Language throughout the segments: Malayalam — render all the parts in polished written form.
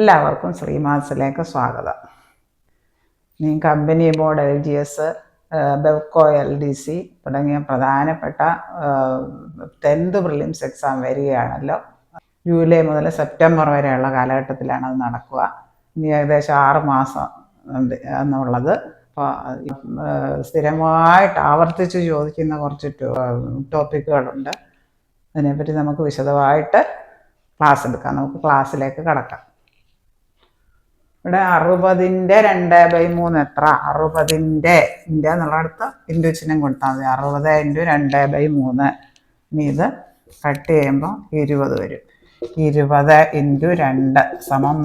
എല്ലാവർക്കും ശ്രീമാത്സിലേക്ക് സ്വാഗതം. Company board LGS, Bevco LDC തുടങ്ങിയ പ്രധാനപ്പെട്ട 10th പ്രിലിംസ് എക്സാം വരികയാണല്ലോ. ജൂലൈ മുതൽ സെപ്റ്റംബർ വരെയുള്ള കാലഘട്ടത്തിലാണ് അത് നടക്കുക. ഇനി ഏകദേശം 6 മാസം എന്നുള്ളത്. അപ്പോൾ സ്ഥിരമായിട്ട് ആവർത്തിച്ച് ചോദിക്കുന്ന കുറച്ച് ടോപ്പിക്കുകളുണ്ട്. അതിനെപ്പറ്റി നമുക്ക് വിശദമായിട്ട് ക്ലാസ് എടുക്കാം. നമുക്ക് ക്ലാസ്സിലേക്ക് കടക്കാം. ഇവിടെ 60ൻ്റെ 2/3 എത്ര? 60ൻ്റെ ഇന്ത്യ എന്നുള്ളടത്ത് ഇൻറ്റു ചിഹ്നം കൊടുത്താൽ മതി. 60 × 2/3. ഇനി ഇത് കട്ട് ചെയ്യുമ്പോൾ 20 വരും. 20 × 2 =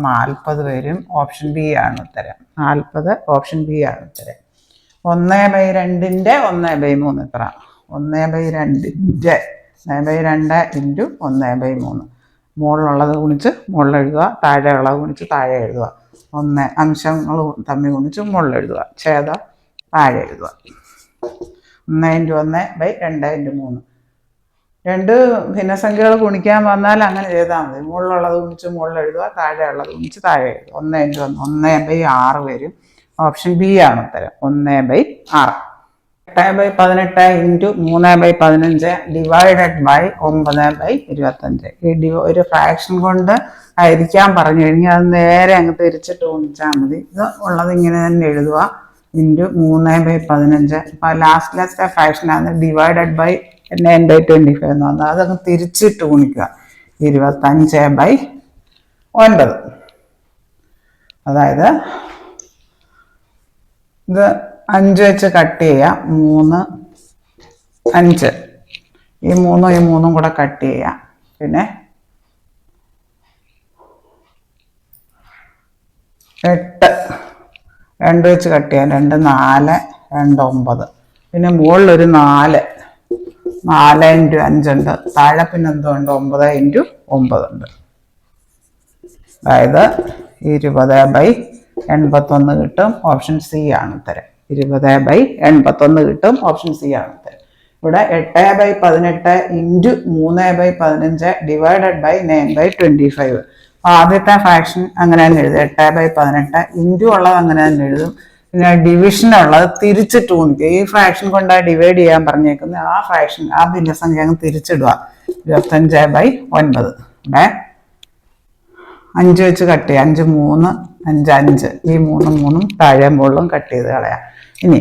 40 വരും. ഓപ്ഷൻ ബി ആണ് ഉത്തരം. 40 ഓപ്ഷൻ ബി ആണ് ഉത്തരം. 1/2ൻ്റെ 1/3 എത്ര? 1/2ൻ്റെ 1/2 × 1/3. മുകളിലുള്ളത് ഗുണിച്ച് മുകളിൽ എഴുതുക, താഴെ ഉള്ളത് ഗുണിച്ച് താഴെ എഴുതുക. അംശങ്ങൾ തമ്മിൽ ഗുണിച്ച് മുകളിൽ എഴുതുക, ഛേദം താഴെ എഴുതുക. 1 × 1/2 × 3. രണ്ട് ഭിന്നസംഖ്യകൾ ഗുണിക്കാൻ വന്നാൽ അങ്ങനെ ചെയ്താൽ മതി. മുകളിലുള്ളത് ഗുണിച്ച് മുകളിൽ എഴുതുക, താഴെ ഉള്ളത് ഗുണിച്ച് താഴെ എഴുതുക. 1 × 1 1/6 വരും. ഓപ്ഷൻ ബി ആണ് ഉത്തരം. 1/6. 8/18 × 3/15 ഡിവൈഡഡ് ബൈ 9/25. ഒരു ഫ്രാക്ഷൻ കൊണ്ട് ഹരിക്കാൻ പറഞ്ഞു കഴിഞ്ഞാൽ അത് നേരെ അങ്ങ് തിരിച്ചിട്ട് ഗുണിച്ചാൽ മതി. ഇത് ഉള്ളത് ഇങ്ങനെ തന്നെ എഴുതുക. × 3/15. അപ്പോൾ ലാസ്റ്റ് ഫ്രാക്ഷനാണ് ഡിവൈഡഡ് ബൈ 9/25 എന്ന് പറഞ്ഞാൽ അതങ്ങ് തിരിച്ചിട്ട് ഗുണിക്കുക. 25/9. അതായത് ഇത് 5 വെച്ച് കട്ട് ചെയ്യാം. 3 5. ഈ 3 കൂടെ കട്ട് ചെയ്യാം. പിന്നെ 8 2 വെച്ച് കട്ട് ചെയ്യാം. 2 4 2 9. പിന്നെ മുകളിലൊരു 4 × 5 ഉണ്ട്. താഴെ പിന്നെ എന്തുണ്ട്? 9 × 9 ഉണ്ട്. അതായത് 20/81 കിട്ടും. ഓപ്ഷൻ സി ആണ് ഉത്തരം. 20/81 കിട്ടും. ഓപ്ഷൻ സി ആണ് ഉത്തരം. ഇവിടെ 8/18 × 3/15 ഡിവൈഡഡ് ബൈ 9/25. ആദ്യത്തെ ഫ്രാക്ഷൻ അങ്ങനെ തന്നെ എഴുതും. 8/18 ഇൻറ്റു ഉള്ളത് അങ്ങനെ തന്നെ എഴുതും. പിന്നെ ഡിവിഷനുള്ളത് തിരിച്ചിട്ട് ഗുണിക്കുക. ഈ ഫ്രാക്ഷൻ കൊണ്ട് ഡിവൈഡ് ചെയ്യാൻ പറഞ്ഞേക്കുന്നത് ആ ഫ്രാക്ഷൻ ആ ഭിന്നസംഖ്യ അങ്ങ് തിരിച്ചിടുക. 25/9. ഇവിടെ 5 വെച്ച് കട്ട് ചെയ്യുക. 5 3 5 5. ഈ 3 താഴെ മുകളിലും കട്ട് ചെയ്ത് കളയാം. ഇനി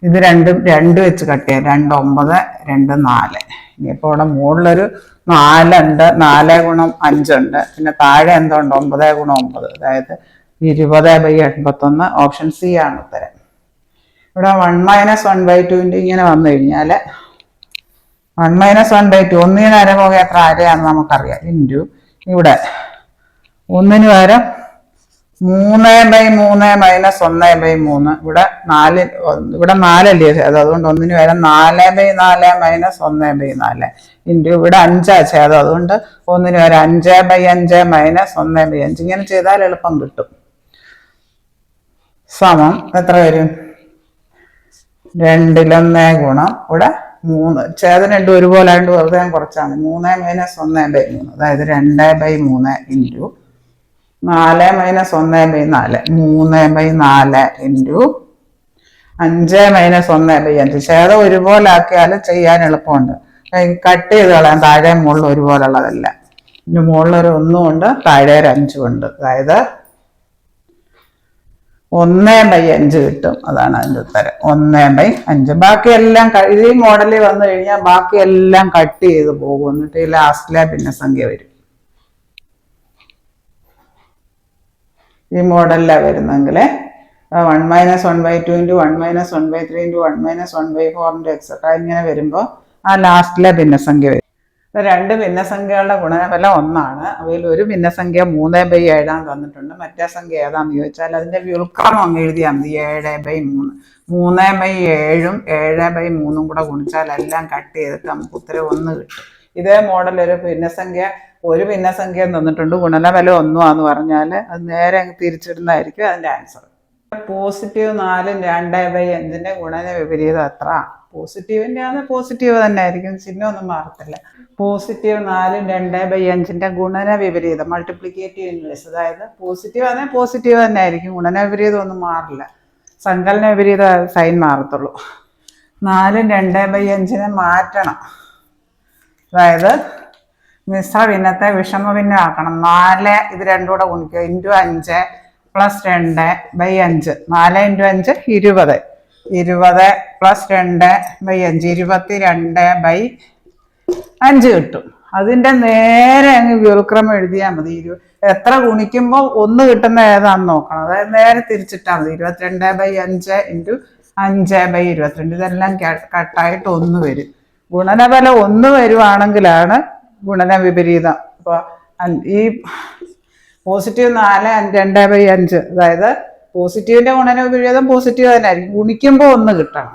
ഇത് 2 വെച്ച് കട്ട് ചെയ്യാം. 2 9 2 4. ഇനിയിപ്പോൾ ഇവിടെ മുകളിലൊരു 4 ഉണ്ട്. 4 × 5 ഉണ്ട്. പിന്നെ താഴെ എന്തുണ്ട്? 9 × 9. അതായത് 20/81. ഓപ്ഷൻ സി ആണ് ഉത്തരം. ഇവിടെ 1 - 1/2 ഇങ്ങനെ വന്നു കഴിഞ്ഞാൽ 1 - 1/2 1 അരപോക എത്ര അരയാണെന്ന് നമുക്കറിയാം. ഇൻറ്റു ഇവിടെ 1 പകരം 3/3 - 1/3. ഇവിടെ 4 അല്ലേ? അതുകൊണ്ട് 1 പകരം 4/4 - 1/4. ഇൻറ്റു ഇവിടെ 5 ഛേദം. അതുകൊണ്ട് 1 പകരം 5/5 - 1/5. ഇങ്ങനെ ചെയ്താൽ എളുപ്പം കിട്ടും. സമം എത്ര വരും? 2/1 ഗുണം ഇവിടെ 3. ഛേദം 2 ഒരുപോലെ ആയതുകൊണ്ട് വെറുതെ കുറച്ചാണ്. 3 - 1/3. അതായത് 2/3 ഇൻറ്റു 4 - 1/4. 3/4 ഇൻറ്റു 5 - 1/5. ഛേദം ഒരുപോലെ ആക്കിയാൽ ചെയ്യാൻ എളുപ്പമുണ്ട്. കട്ട് ചെയ്ത് കളയാൻ. താഴെ മുകളിൽ ഒരുപോലെ ഉള്ളതല്ല. ഇനി മുകളിലൊരു 1 കൊണ്ട് താഴെ ഒരു 5 ഉണ്ട്. അതായത് 1/5 കിട്ടും. അതാണ് അതിൻ്റെ ഉത്തരം. 1/5. ബാക്കിയെല്ലാം ഈ മോഡലിൽ വന്നു കഴിഞ്ഞാൽ ബാക്കിയെല്ലാം കട്ട് ചെയ്ത് പോകും. എന്നിട്ട് ഈ ലാസ്റ്റിലെ ഭിന്നസംഖ്യ വരും. ഈ മോഡലിലാണ് വരുന്നെങ്കിൽ 1 - 1/2 × 1 - 1/3 × 1 - 1/4 എക്സെട്ര ഇങ്ങനെ വരുമ്പോൾ ആ ലാസ്റ്റിലെ ഭിന്നസംഖ്യ വരും. രണ്ട് ഭിന്നസംഖ്യകളുടെ ഗുണനഫലം 1 ആണ്. അവയിൽ ഒരു ഭിന്നസംഖ്യ 3/7 തന്നിട്ടുണ്ട്. മറ്റേ സംഖ്യ ഏതാന്ന് ചോദിച്ചാൽ അതിന്റെ വ്യുൽക്രമം അങ്ങ് എഴുതിയാൽ മതി. 7/3. 3/7 7/3 കൂടെ ഗുണിച്ചാൽ എല്ലാം കട്ട് ചെയ്തിട്ട് നമുക്ക് ഉത്തരം 1 കിട്ടും. ഇതേ മോഡൽ ഒരു ഭിന്നസംഖ്യ തന്നിട്ടുണ്ട്. ഗുണനഫലം 1 ആന്ന് പറഞ്ഞാൽ അത് നേരെ അങ്ങ് തിരിച്ചിടുന്നതായിരിക്കും അതിന്റെ ആൻസർ. പോസിറ്റീവ് 4 2/5 ഗുണന വിപരീതം എത്ര? പോസിറ്റീവിൻ്റെ ആണ് പോസിറ്റീവ് തന്നെ ആയിരിക്കും, ചിഹ്നമൊന്നും മാറത്തില്ല. പോസിറ്റീവ് 4 2/5 ഗുണന വിപരീതം മൾട്ടിപ്ലിക്കേറ്റീവ് ഇൻവേഴ്സ്, അതായത് പോസിറ്റീവ് ആണെങ്കിൽ പോസിറ്റീവ് തന്നെ ആയിരിക്കും, ഗുണന വിപരീതം ഒന്നും മാറില്ല, സങ്കലന വിപരീത സൈൻ മാറത്തുള്ളൂ. 4 2/5 മാറ്റണം, അതായത് മിശ്ര ഭിന്നത്തെ വിഷമ ഭിന്നം ആക്കണം. 4 ഇത് രണ്ടും കൂടെ ഗുണിക്കുക, ഇൻറ്റു 5 പ്ലസ് 2/5, 4 × 5 20, 20 പ്ലസ് 2/5 22/5 കിട്ടും. അതിൻ്റെ നേരെ അങ്ങ് വ്യുൽക്രമം എഴുതിയാൽ മതി. എത്ര ഗുണിക്കുമ്പോൾ 1 കിട്ടുന്ന ഏതാണെന്ന് നോക്കണം, അതായത് നേരെ തിരിച്ചിട്ടാൽ മതി. 22/5 ഇൻറ്റു 5/22, ഇതെല്ലാം കട്ടായിട്ട് 1 വരും. ഗുണനഫലം 1 വരുവാണെങ്കിലാണ് ഗുണന വിപരീതം. അപ്പോൾ ഈ പോസിറ്റീവ് 4 2/5, അതായത് പോസിറ്റീവിൻ്റെ ഗുണന വിപരീതം പോസിറ്റീവ് തന്നെ ആയിരിക്കും, ഗുണിക്കുമ്പോൾ 1 കിട്ടണം.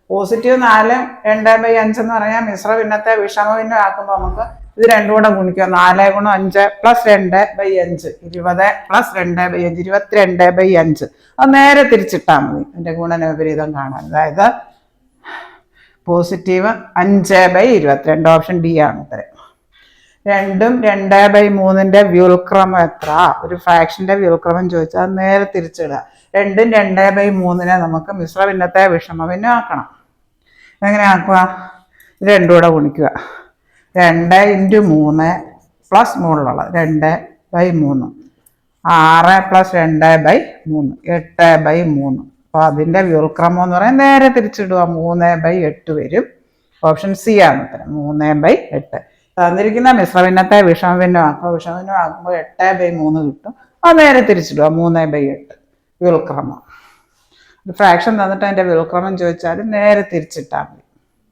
പോസിറ്റീവ് 4 2/5 എന്ന് പറഞ്ഞാൽ മിശ്ര ഭിന്നത്തെ വിഷമ ഭിന്നം ആക്കുമ്പോൾ നമുക്ക് ഇത് രണ്ടും കൂടെ ഗുണിക്കുക. 4 × 5 പ്ലസ് 2/5, 20 പ്ലസ് 2/5 22/5. അത് നേരെ തിരിച്ചിട്ടാൽ മതി എൻ്റെ ഗുണന വിപരീതം കാണാൻ. അതായത് പോസിറ്റീവ് 5/22, ഓപ്ഷൻ ഡി ആണ് ഉത്തരം. 2ഉം 2/3 വ്യുൽക്രമം എത്ര? ഒരു ഫ്രാക്ഷന്റെ വ്യുൽക്രമം ചോദിച്ചാൽ അത് നേരെ തിരിച്ചിടുക. 2ഉം 2/3 നമുക്ക് മിശ്ര ഭിന്നത്തെ വിഷമ ഭിന്നം ആക്കണം. എങ്ങനെ ആക്കുക? ഇത് രണ്ടും കൂടെ ഗുണിക്കുക. 2 × 3 പ്ലസ് മുകളിലുള്ളത് 2/3, 6 പ്ലസ് 2/3 8/3. അപ്പോൾ അതിൻ്റെ വ്യുൽക്രമം എന്ന് പറയാൻ നേരെ തിരിച്ചിടുക, 3/8 വരും. ഓപ്ഷൻ സി ആണ് ഉത്തരം, 3/8. തന്നിരിക്കുന്ന മിശ്രഭിന്നത്തെ വിഷമഭിന്നം ആക്കുമ്പോൾ വിഷമഭിന്നം ആക്കുമ്പോൾ 8/3 കിട്ടും. അത് നേരെ തിരിച്ചിടുക, 3/8 വ്യുൽക്രമം. ഫ്രാക്ഷൻ തന്നിട്ട് അതിൻ്റെ വ്യുൽക്രമം ചോദിച്ചാൽ നേരെ തിരിച്ചിട്ടാൽ മതി.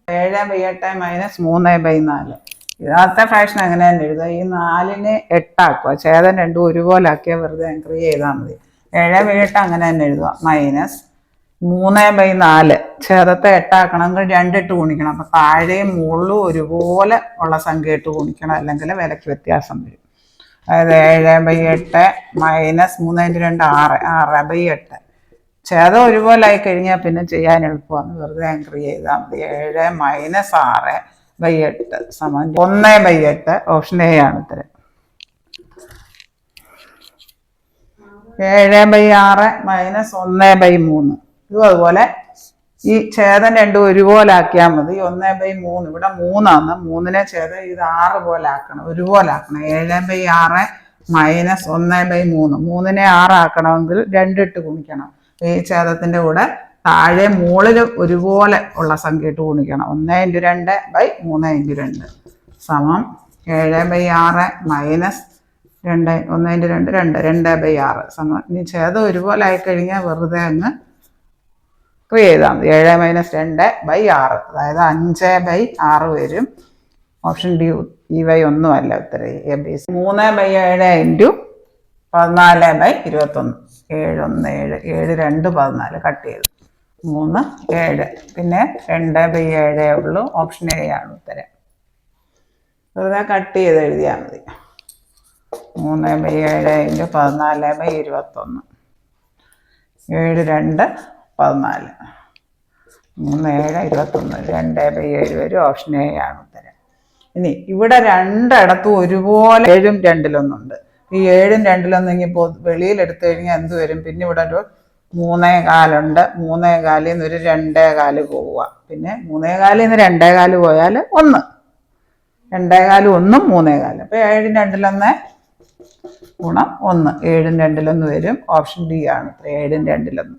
7/8 മൈനസ് 3/4. ഇതാത്ത ഫ്രാക്ഷൻ അങ്ങനെ തന്നെ എഴുതുക. ഈ 4നെ 8 ആക്കുക, ഛേദം രണ്ടും ഒരുപോലെ ആക്കിയാൽ വെറുതെ എൻക്രിയ ചെയ്താൽ മതി. 7/8 അങ്ങനെ തന്നെ എഴുതുക, മൈനസ് 3/4. ഛേദത്തെ 8 ആക്കണമെങ്കിൽ 2 ഇട്ട് ഗുണിക്കണം. അപ്പം താഴെയും മുകളിലും ഒരുപോലെ ഉള്ള സംഖ്യ ഇട്ട് ഗുണിക്കണം, അല്ലെങ്കിൽ വിലയ്ക്ക് വ്യത്യാസം വരും. അതായത് 7/8 മൈനസ് 3 × 2 6, 6/8. ഛേദം ഒരുപോലെ ആയി കഴിഞ്ഞാൽ പിന്നെ ചെയ്യാൻ എളുപ്പമാണ്, വെറുതെ എൻക്രിയ ചെയ്താൽ മതി. 7 മൈനസ് 6/8 സമം 1/8. ഓപ്ഷൻ എ ആണ് ഉത്തരം. 7/6 മൈനസ് 1/3. ഇതും അതുപോലെ ഈ ഛേദം രണ്ടും ഒരുപോലെ ആക്കിയാൽ മതി. 1/3 ഇവിടെ 3ആണ്, 3നെ ഛേദം ഇത് 6 പോലെ ആക്കണം, ഒരുപോലെ ആക്കണം. 7/6 മൈനസ് 1/3, 3നെ 6 ആക്കണമെങ്കിൽ 2 ഇട്ട് ഗുണിക്കണം. ഈ ഛേദത്തിന്റെ കൂടെ താഴെ മുകളിൽ ഒരുപോലെ ഉള്ള സംഖ്യ ഇട്ട് ഗുണിക്കണം. 1/2/3/2 സമം 7/6 മൈനസ് 1/2 2/6 സമം. ഇനി ഛേദം ഒരുപോലെ ആയിക്കഴിഞ്ഞാൽ വെറുതെ അങ്ങ് ക്രിയ ചെയ്താൽ മതി. 7 മൈനസ് 2/6, അതായത് 5/6 വരും. ഓപ്ഷൻ ഡി ഈ ഒന്നുമല്ല ഉത്തരം, A B C. 3/7 into 14/21, 7 1 7, 7 2 14, cut ചെയ്തു 3 7. പിന്നെ 2/7 ഉള്ളൂ, ഓപ്ഷൻ എ ആണ് ഉത്തരം. വെറുതെ കട്ട് ചെയ്ത് എഴുതിയാൽ മതി. 3/7 ഇൻറ്റു 14/21, 7 2 14, 3 7 21, 2/7 വരും. ഓപ്ഷൻ എ ആണ് ഉത്തരം. ഇനി ഇവിടെ രണ്ടിടത്തും ഒരുപോലെ 7ഉം 2-1 ഈ 7ഉം 2-1 ഇനിയിപ്പോൾ വെളിയിൽ എടുത്തു കഴിഞ്ഞാൽ എന്ത് വരും? പിന്നെ ഇവിടെ ഒരു 3/4 ഉണ്ട്, 3/4 ഒരു 2/4 പോവുക. പിന്നെ 3/4 2/4 പോയാൽ 1, 2/4 1 3/4. അപ്പോൾ 7ഉം 2-1 ഗുണം 1, 7ഉം 2-1 വരും. ഓപ്ഷൻ ഡി ആണ് 7ഉം 2-1.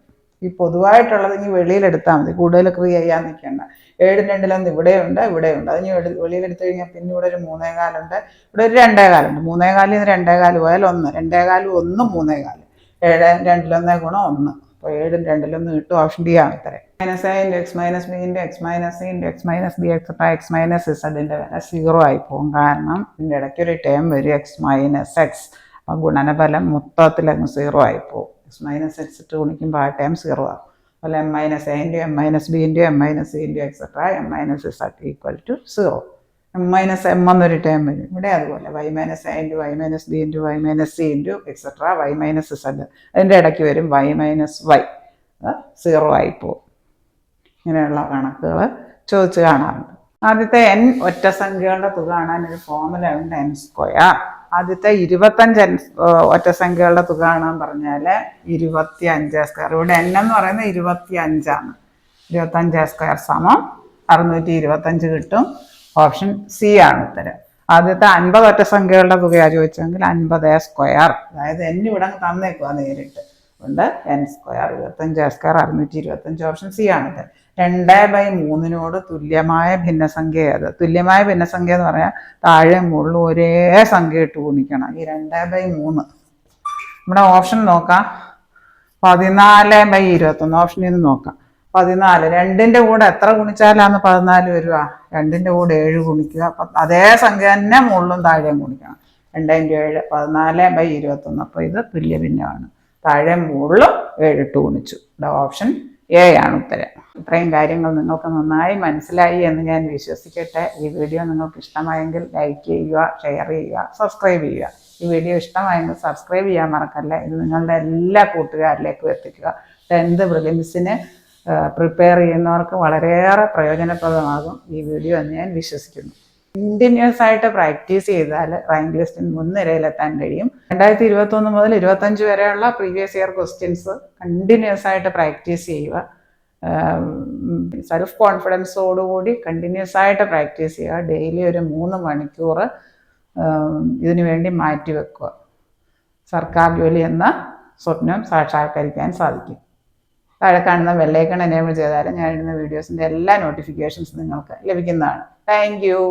ഈ പൊതുവായിട്ടുള്ളത് ഇനി വെളിയിലെടുത്താൽ മതി, കൂടുതൽ ക്രിയ ചെയ്യാൻ നിൽക്കേണ്ട. 7ഉം 2-1 ഇവിടെയുണ്ട്, ഇവിടെയുണ്ട്. അതിന് വെളിയിലെടുത്ത് കഴിഞ്ഞാൽ പിന്നെ ഇവിടെ ഒരു 3/4 ഉണ്ട്, ഇവിടെ ഒരു 2/4 ഉണ്ട്. 3/4 2/4 പോയാൽ 1, 2/4 1 3/4, 7 2-1 ഗുണം 1. അപ്പോൾ 7ഉം 2-1 കിട്ടും. ഓപ്ഷൻ ഡി ആണ് ഉത്തരം. -a into x minus B into x minus C into x minus d etcetera x minus ഇസഡിൻ്റെ വില 0 ആയി പോകും. കാരണം ഇതിൻ്റെ ഇടയ്ക്ക് ഒരു ടേം വരും, എക്സ് മൈനസ് എക്സ്. അപ്പം ഗുണനഫലം മൊത്തത്തിൽ അങ്ങ് 0 ആയി പോകും. എക്സ് മൈനസ് എക്സ് ഇട്ട് ഗുണിക്കുമ്പോൾ ആ ടേം 0 ആകും. അതുപോലെ m-a into M minus B into M minus C into etcetera M minus Z equal to 0. Minus M എന്നൊരു ടേം വരും. ഇവിടെ അതുപോലെ y minus A into y minus B into y minus C into etcetera y minus Z. അതിൻ്റെ ഇടയ്ക്ക് വരും y മൈനസ് വൈ, 0 ആയി പോകും. ഇങ്ങനെയുള്ള കണക്കുകൾ ചോദിച്ച് കാണാറുണ്ട്. ആദ്യത്തെ n ഒറ്റ സംഖ്യകളുടെ തുക കാണാൻ ഒരു ഫോർമുല ഉണ്ട്, n സ്ക്വയർ. ആദ്യത്തെ 25 ഒറ്റ സംഖ്യകളുടെ തുക കാണാൻ പറഞ്ഞാൽ 25 സ്ക്വയർ. ഇവിടെ n എന്ന് പറയുന്നത് 25ആണ്. 25 സ്ക്വയർ സമം 625 കിട്ടും. ഓപ്ഷൻ സി ആണ് ഉത്തരം. ആദ്യത്തെ 50 ഒറ്റ സംഖ്യകളുടെ തുകയാണ് ചോദിച്ചെങ്കിൽ 50 സ്ക്വയർ. അതായത് n ഇവിടെ തന്നേക്കുക നേരിട്ട്. അതുകൊണ്ട് n square 25 square 625. Option C ആണ് ഉത്തരം. 2/3 തുല്യമായ ഭിന്നസംഖ്യ ഏത്? തുല്യമായ ഭിന്നസംഖ്യ എന്ന് പറയാൻ താഴെ മുകളിൽ ഒരേ സംഖ്യ ഇട്ട് ഗുണിക്കണം. ഈ 2/3 നമ്മുടെ ഓപ്ഷൻ നോക്കാം. 14/21. ഓപ്ഷനിൽ നിന്ന് നോക്കാം. 14. 2ന്റെ കൂടെ എത്ര ഗുണിച്ചാലാണ് 14 വരിക? 2ന്റെ കൂടെ 7 ഗുണിക്കുക. അതേ സംഖ്യ തന്നെ മുകളിലും താഴെയും ഗുണിക്കണം. 2 × 7 14/21. അപ്പോൾ ഇത് തുല്യഭിന്നമാണ്. താഴെ മുകളിലും 7 ഇട്ട് ഗുണിച്ചു. ഇവിടെ ഓപ്ഷൻ എ ആണ് ഉത്തരം. ഇത്രയും കാര്യങ്ങൾ നിങ്ങൾക്ക് നന്നായി മനസ്സിലായി എന്ന് ഞാൻ വിശ്വസിക്കട്ടെ. ഈ വീഡിയോ നിങ്ങൾക്ക് ഇഷ്ടമായെങ്കിൽ ലൈക്ക് ചെയ്യുക, ഷെയർ ചെയ്യുക, സബ്സ്ക്രൈബ് ചെയ്യുക. ഈ വീഡിയോ ഇഷ്ടമായെങ്കിൽ സബ്സ്ക്രൈബ് ചെയ്യാൻ മറക്കല്ല. ഇത് നിങ്ങളുടെ എല്ലാ കൂട്ടുകാരിലേക്കും എത്തിക്കുക. 10th പ്രിലിംസിന് പ്രിപ്പയർ ചെയ്യുന്നവർക്ക് വളരെയേറെ പ്രയോജനപ്രദമാകും ഈ വീഡിയോ എന്ന് ഞാൻ വിശ്വസിക്കുന്നു. കണ്ടിന്യൂസ് ആയിട്ട് പ്രാക്ടീസ് ചെയ്താൽ റാങ്ക് ലിസ്റ്റിൽ മുൻനിരയിലെത്താൻ കഴിയും. 2021 മുതൽ 25 വരെയുള്ള പ്രീവിയസ് ഇയർ ക്വസ്റ്റ്യൻസ് കണ്ടിന്യൂസ് ആയിട്ട് പ്രാക്ടീസ് ചെയ്യുക. സെൽഫ് കോൺഫിഡൻസോടുകൂടി കണ്ടിന്യൂസ് ആയിട്ട് പ്രാക്ടീസ് ചെയ്യുക. ഡെയിലി ഒരു 3 മണിക്കൂർ ഇതിനു വേണ്ടി മാറ്റി വെക്കുക. സർക്കാർ ജോലി എന്ന സ്വപ്നം സാക്ഷാത്കരിക്കാൻ സാധിക്കും. താഴെ കാണുന്ന ബെല്ലൈക്കൺ എനേബിൾ ചെയ്താൽ ഞാൻ ഇടുന്ന വീഡിയോസിൻ്റെ എല്ലാ നോട്ടിഫിക്കേഷൻസും നിങ്ങൾക്ക് ലഭിക്കുന്നതാണ്. Thank you.